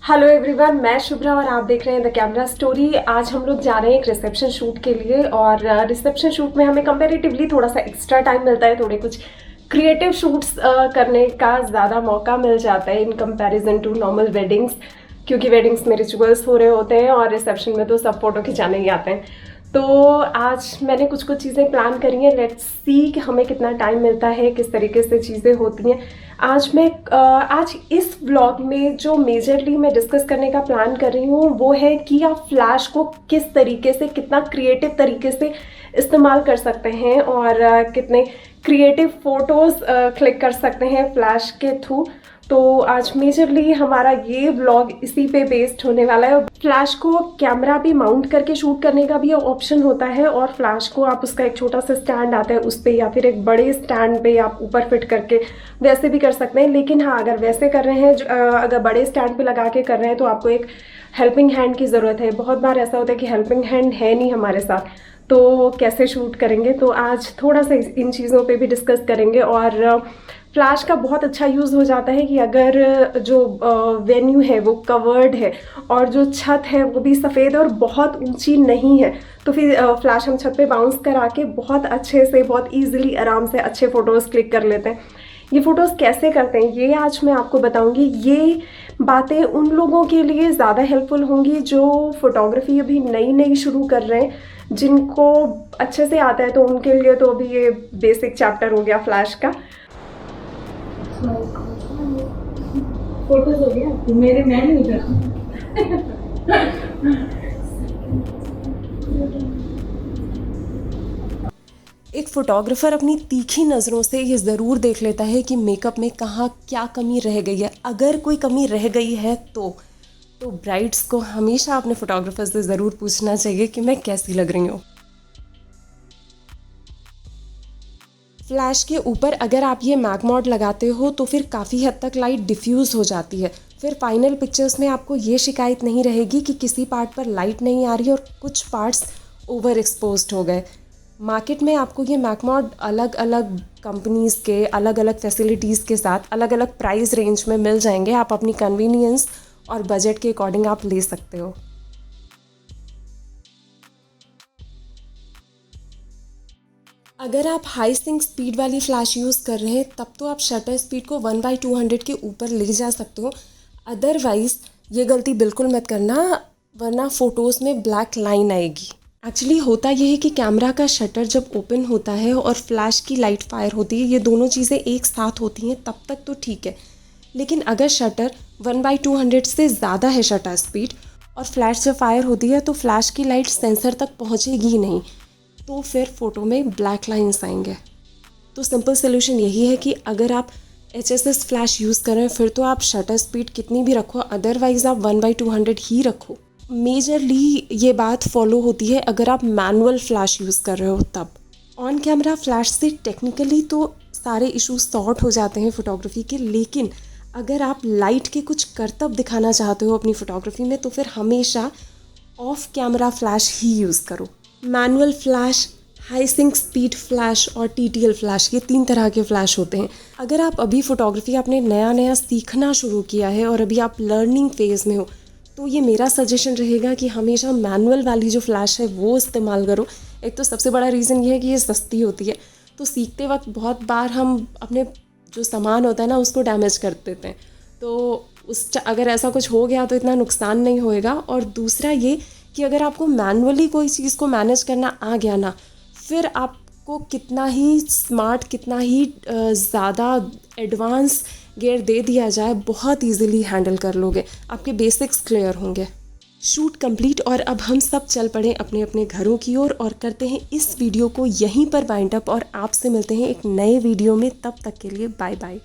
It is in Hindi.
हेलो एवरीवन, मैं शुभ्रा और आप देख रहे हैं द कैमरा स्टोरी। आज हम लोग जा रहे हैं एक रिसेप्शन शूट के लिए और रिसेप्शन शूट में हमें कंपैरेटिवली थोड़ा सा एक्स्ट्रा टाइम मिलता है, थोड़े कुछ क्रिएटिव शूट्स करने का ज़्यादा मौका मिल जाता है in comparison to normal weddings, क्योंकि वेडिंग्स में रिचुअल्स हो रहे होते हैं और रिसेप्शन में तो सब फोटो खिंचाने ही आते हैं। तो आज मैंने कुछ चीज़ें प्लान करी हैं। लेट्स सी कि हमें कितना टाइम मिलता है, किस तरीके से चीज़ें होती हैं। आज इस व्लॉग में जो मेजरली मैं डिस्कस करने का प्लान कर रही हूँ वो है कि आप फ्लैश को किस तरीके से, कितना क्रिएटिव तरीके से इस्तेमाल कर सकते हैं और कितने क्रिएटिव फोटोज़ क्लिक कर सकते हैं फ्लैश के थ्रू। तो आज मेजरली हमारा ये व्लॉग इसी पे बेस्ड होने वाला है। फ्लैश को कैमरा भी माउंट करके शूट करने का भी ऑप्शन होता है और फ्लैश को आप उसका एक छोटा सा स्टैंड आता है उस पे, या फिर एक बड़े स्टैंड पे आप ऊपर फिट करके वैसे भी कर सकते हैं। लेकिन हाँ, अगर वैसे कर रहे हैं, अगर बड़े स्टैंड पे लगा के कर रहे हैं तो आपको एक हेल्पिंग हैंड की ज़रूरत है। बहुत बार ऐसा होता है कि हेल्पिंग हैंड है नहीं हमारे साथ, तो कैसे शूट करेंगे। तो आज थोड़ा सा इन चीज़ों पे भी डिस्कस करेंगे। और फ्लैश का बहुत अच्छा यूज़ हो जाता है कि अगर जो वेन्यू है वो कवर्ड है और जो छत है वो भी सफ़ेद और बहुत ऊंची नहीं है, तो फिर फ्लैश हम छत पे बाउंस करा के बहुत अच्छे से, बहुत इजीली, आराम से अच्छे फ़ोटोज़ क्लिक कर लेते हैं। ये फ़ोटोज़ कैसे करते हैं ये आज मैं आपको बताऊंगी। ये बातें उन लोगों के लिए ज़्यादा हेल्पफुल होंगी जो फोटोग्राफी अभी नई नई शुरू कर रहे हैं। जिनको अच्छे से आता है तो उनके लिए तो अभी ये बेसिक चैप्टर हो गया फ्लैश का। फोटोज हो गया मेरे, मैं नहीं करती। एक फ़ोटोग्राफ़र अपनी तीखी नज़रों से ये ज़रूर देख लेता है कि मेकअप में कहाँ क्या कमी रह गई है। अगर कोई कमी रह गई है तो ब्राइड्स को हमेशा अपने फ़ोटोग्राफ़र से ज़रूर पूछना चाहिए कि मैं कैसी लग रही हूँ। फ्लैश के ऊपर अगर आप ये मैग मोड लगाते हो तो फिर काफ़ी हद तक लाइट डिफ्यूज़ हो जाती है। फिर फाइनल पिक्चर्स में आपको ये शिकायत नहीं रहेगी कि किसी पार्ट पर लाइट नहीं आ रही और कुछ पार्ट्स ओवर एक्सपोज्ड हो गए। मार्केट में आपको ये मैग मोड अलग अलग कंपनीज़ के अलग अलग फैसिलिटीज़ के साथ अलग अलग प्राइस रेंज में मिल जाएंगे। आप अपनी कन्वीनियंस और बजट के अकॉर्डिंग आप ले सकते हो। अगर आप हाई सिंक स्पीड वाली फ्लैश यूज़ कर रहे हैं तब तो आप शटर स्पीड को 1/200 के ऊपर ले जा सकते हो। अदरवाइज़ ये गलती बिल्कुल मत करना, वरना फ़ोटोज़ में ब्लैक लाइन आएगी। एक्चुअली होता यह है कि कैमरा का शटर जब ओपन होता है और फ्लैश की लाइट फायर होती है, ये दोनों चीज़ें एक साथ होती हैं तब तक तो ठीक है। लेकिन अगर शटर 1/200 से ज़्यादा है शटर स्पीड और फ्लैश जब फायर होती है तो फ्लैश की लाइट सेंसर तक पहुँचेगी नहीं, तो फिर फ़ोटो में ब्लैक लाइन्स आएंगे। तो सिंपल सोल्यूशन यही है कि अगर आप HSS फ्लैश यूज़ कर रहे हैं फिर तो आप शटर स्पीड कितनी भी रखो, अदरवाइज़ आप 1/200 ही रखो। मेजरली ये बात फॉलो होती है अगर आप मैनुअल फ्लैश यूज़ कर रहे हो तब। ऑन कैमरा फ्लैश से टेक्निकली तो सारे इश्यूज सॉर्ट हो जाते हैं फ़ोटोग्राफी के, लेकिन अगर आप लाइट के कुछ करतब दिखाना चाहते हो अपनी फ़ोटोग्राफी में तो फिर हमेशा ऑफ कैमरा फ्लैश ही यूज़ करो। Manual flash, high sync speed flash और TTL फ्लैश, ये 3 तरह के फ्लैश होते हैं। अगर आप अभी फ़ोटोग्राफी आपने नया सीखना शुरू किया है और अभी आप लर्निंग फेज़ में हो तो ये मेरा सजेशन रहेगा कि हमेशा मैनुअल वाली जो फ्लैश है वो इस्तेमाल करो। एक तो सबसे बड़ा रीज़न ये है कि ये सस्ती होती है, तो सीखते वक्त बहुत बार हम अपने जो सामान होता है ना उसको डैमेज कर देते हैं, तो अगर ऐसा कुछ हो गया तो इतना नुकसान नहीं होएगा। और दूसरा ये कि अगर आपको मैनुअली कोई चीज़ को मैनेज करना आ गया ना, फिर आपको कितना ही स्मार्ट, कितना ही ज़्यादा एडवांस गियर दे दिया जाए, बहुत इजीली हैंडल कर लोगे, आपके बेसिक्स क्लियर होंगे। शूट कंप्लीट और अब हम सब चल पड़े अपने अपने घरों की ओर और करते हैं इस वीडियो को यहीं पर वाइंड अप और आपसे मिलते हैं एक नए वीडियो में। तब तक के लिए बाय बाय।